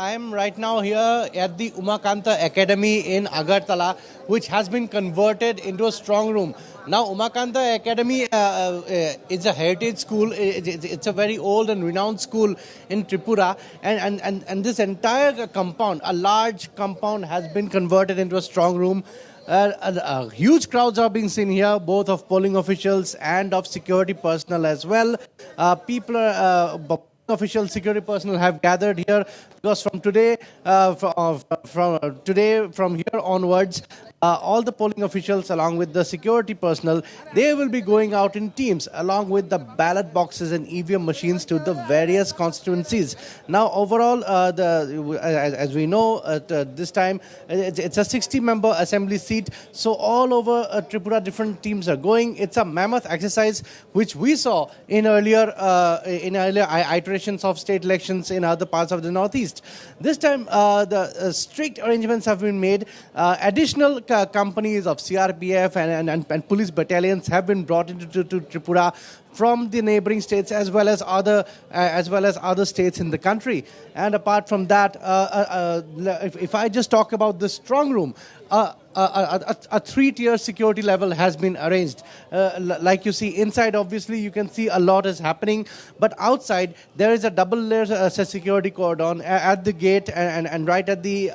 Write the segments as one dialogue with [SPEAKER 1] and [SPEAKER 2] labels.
[SPEAKER 1] I am right now here at the 𝗡𝗢𝗥𝗧𝗏 Academy in Agartala, which has been converted into a strong room. Now, 𝗡𝗢𝗥𝗧𝗏 Academy is a heritage school. It's a very old and renowned school in Tripura, and this entire compound, a large compound, has been converted into a strong room. Huge crowds are being seen here, both of polling officials and of security personnel as well. People are. Official security personnel have gathered here because from today, from here onwards, all the polling officials along with the security personnel, they will be going out in teams along with the ballot boxes and EVM machines to the various constituencies. Now, overall, as we know, this time it's a 60-member assembly seat. So all over Tripura, different teams are going. It's a mammoth exercise which we saw in earlier iterations of state elections in other parts of the northeast. This time, the strict arrangements have been made. Additional companies of CRPF and police battalions have been brought into Tripura from the neighboring states as well as other states in the country. And apart from that, if I just talk about the strong room, a three-tier security level has been arranged. Like you see inside, obviously you can see a lot is happening, but outside there is a double-layer security cordon at the gate and right at the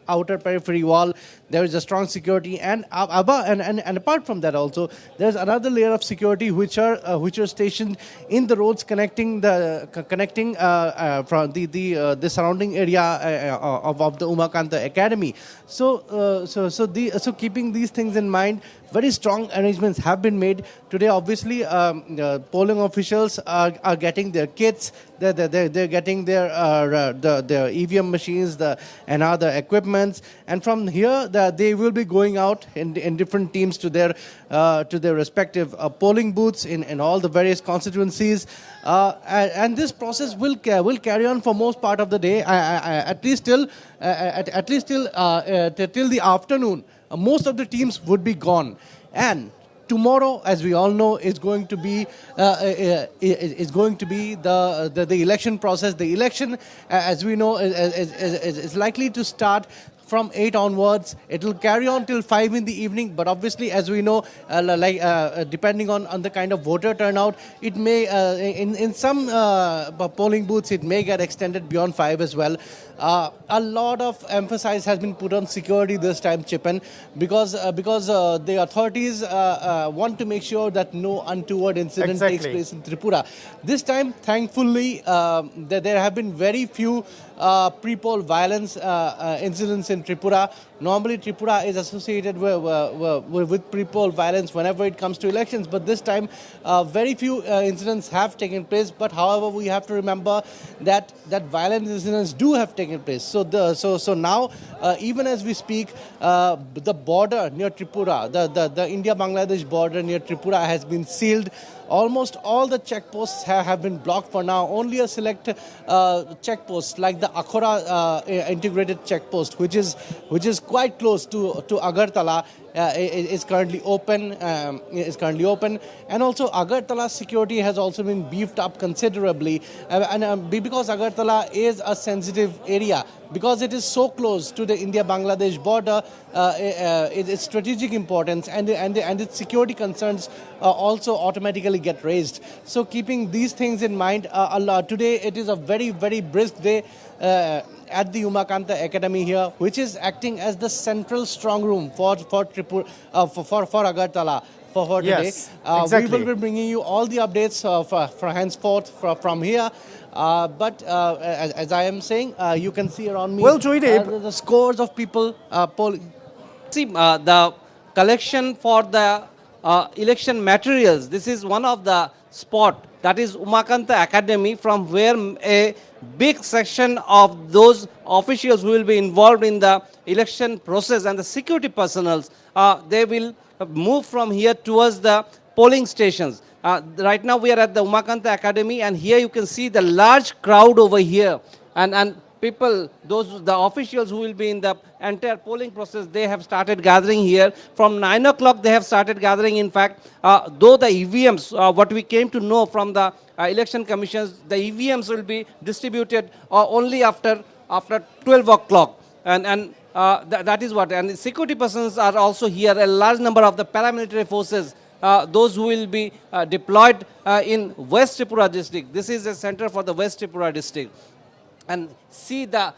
[SPEAKER 1] outer periphery wall. There is a strong security, and apart from that also, there's another layer of security which are stationed in the roads connecting from the surrounding area of the 𝗡𝗢𝗥𝗧𝗏 Academy. So keeping these things in mind, very strong arrangements have been made today. Obviously, polling officials are getting their kits. They're getting their EVM machines and other equipments, and from here they will be going out in different teams to their respective polling booths in all the various constituencies, and this process will carry on for most part of the day, at least till the afternoon. Most of the teams would be gone, and tomorrow, as we all know, is going to be the election process. The election, as we know, is likely to start from 8 onwards. It will carry on till 5 in the evening, but obviously, as we know, depending on the kind of voter turnout, it may, in some polling booths, it may get extended beyond 5 as well. A lot of emphasis has been put on security this time, Čipan, because the authorities want to make sure that no untoward incident takes place in Tripura. This time, thankfully, there have been very few pre-poll violence incidents in Tripura. Normally, Tripura is associated with pre-poll violence whenever it comes to elections, but this time, very few incidents have taken place. But however, we have to remember that violent incidents do have taken place. So now, even as we speak, the border near Tripura, the India-Bangladesh border near Tripura has been sealed. Almost all the checkposts have been blocked for now. Only a select checkposts like the Akhora integrated checkpost, which is quite close to Agartala, is currently open. And also Agartala security has also been beefed up considerably, because Agartala is a sensitive area, because it is so close to the India-Bangladesh border. Its strategic importance and its security concerns also automatically get raised. So keeping these things in mind, today it is a very, very brisk day at the 𝗡𝗢𝗥𝗧𝗏 Academy here, which is acting as the central strong room for Tripura, for Agartala. For today,
[SPEAKER 2] yes, exactly.
[SPEAKER 1] We will be bringing you all the updates for henceforth from here. But as I am saying, you can see around me the scores of people polling.
[SPEAKER 3] See, the collection for the election materials, this is one of the spot, that is 𝗡𝗢𝗥𝗧𝗏 Academy, from where a big section of those officials who will be involved in the election process and the security personnel, they will move from here towards the polling stations. Right now we are at the 𝗡𝗢𝗥𝗧𝗏 Academy, and here you can see the large crowd over here, and people, the officials who will be in the entire polling process, they have started gathering here. From 9 o'clock they have started gathering. In fact, though the EVMs, what we came to know from the election commissions, the EVMs will be distributed only after after 12 o'clock. That is what. And the security persons are also here, a large number of the paramilitary forces, those who will be deployed in West Tripura district. This is a center for the West Tripura district. And see the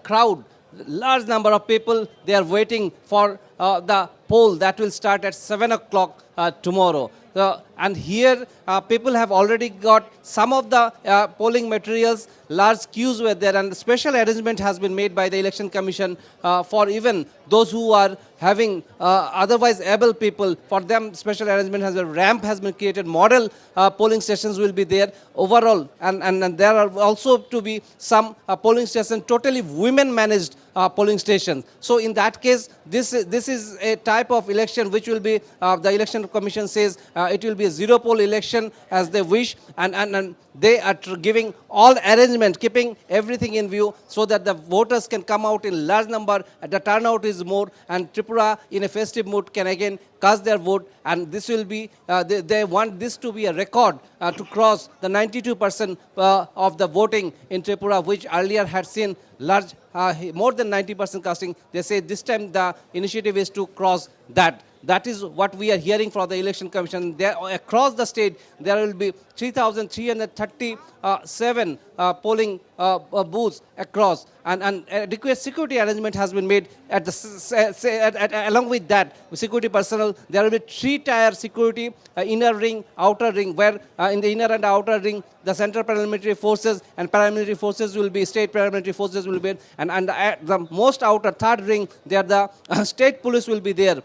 [SPEAKER 3] crowd, large number of people, they are waiting for the poll that will start at 7 o'clock tomorrow. And here people have already got some of the polling materials. Large queues were there, and special arrangement has been made by the Election Commission for even those who are having otherwise able people. For them, special arrangement has a ramp has been created. Model polling stations will be there overall, and there are also to be some polling stations totally women managed polling stations. So in that case, this is a type of election which will be the Election Commission says it will be a zero poll election as they wish, and they are giving all arrangement, keeping everything in view so that the voters can come out in large number, the turnout is more, and Tripura in a festive mood can again cast their vote. And this will be, they want this to be a record to cross the 92% of the voting in Tripura, which earlier had seen large, more than 90% casting. They say this time the initiative is to cross that. That is what we are hearing from the Election Commission. There, across the state, there will be 3,337 polling booths across, and adequate security arrangement has been made at the along with that security personnel. There will be 3-tier security, inner ring, outer ring, where in the inner and outer ring the central paramilitary forces and paramilitary forces will be, state paramilitary forces will be, and at the most outer third ring there the state police will be there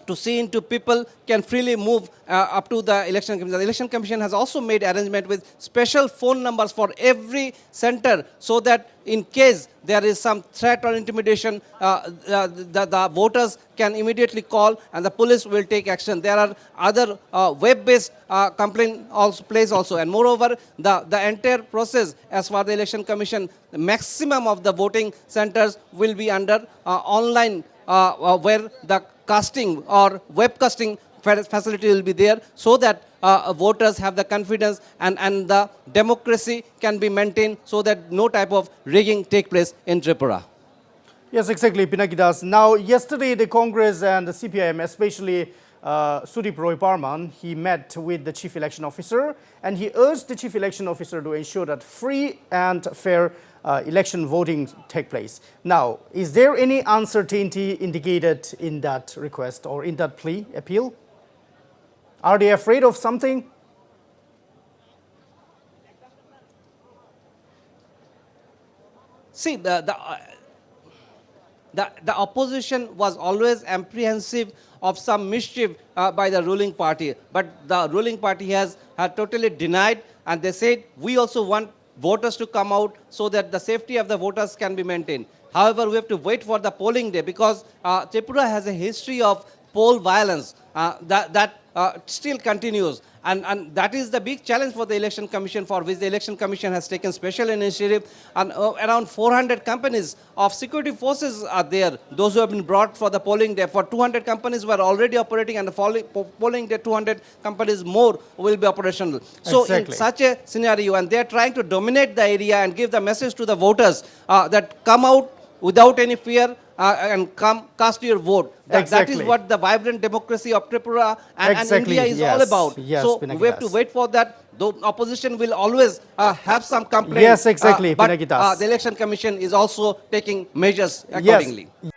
[SPEAKER 3] to see into people can freely move up to the Election Commission. The Election Commission has also made arrangement with special phone numbers for every center, so that in case there is some threat or intimidation, the voters can immediately call and the police will take action. There are other web-based complaint also place also, and moreover the entire process as far the Election Commission, the maximum of the voting centers will be under online, where the casting or webcasting facility will be there, so that voters have the confidence and the democracy can be maintained, so that no type of rigging take place in Tripura.
[SPEAKER 2] Yes, exactly, Pinakidas. Now, yesterday the Congress and the CPIM, especially Sudeep Roy Parman, he met with the Chief Election Officer and he urged the Chief Election Officer to ensure that free and fair election voting take place. Now, is there any uncertainty indicated in that request or in that plea, appeal? Are they afraid of something?
[SPEAKER 3] See, the opposition was always apprehensive of some mischief by the ruling party, but the ruling party had totally denied, and they said we also want voters to come out so that the safety of the voters can be maintained. However, we have to wait for the polling day, because Tripura has a history of poll violence that still continues. And that is the big challenge for the Election Commission, for which the Election Commission has taken special initiative. And around 400 companies of security forces are there, those who have been brought for the polling day. For 200 companies were already operating, and the polling day 200 companies more will be operational. So
[SPEAKER 2] exactly.
[SPEAKER 3] In such a scenario, and they are trying to dominate the area and give the message to the voters that come out without any fear and come cast your vote. That is what the vibrant democracy of Tripura and India is all about.
[SPEAKER 2] Yes,
[SPEAKER 3] so we have to wait for that. Though opposition will always have some complaints.
[SPEAKER 2] Yes, exactly,
[SPEAKER 3] but
[SPEAKER 2] Pinakidas.
[SPEAKER 3] the Election Commission is also taking measures accordingly.
[SPEAKER 2] Yes.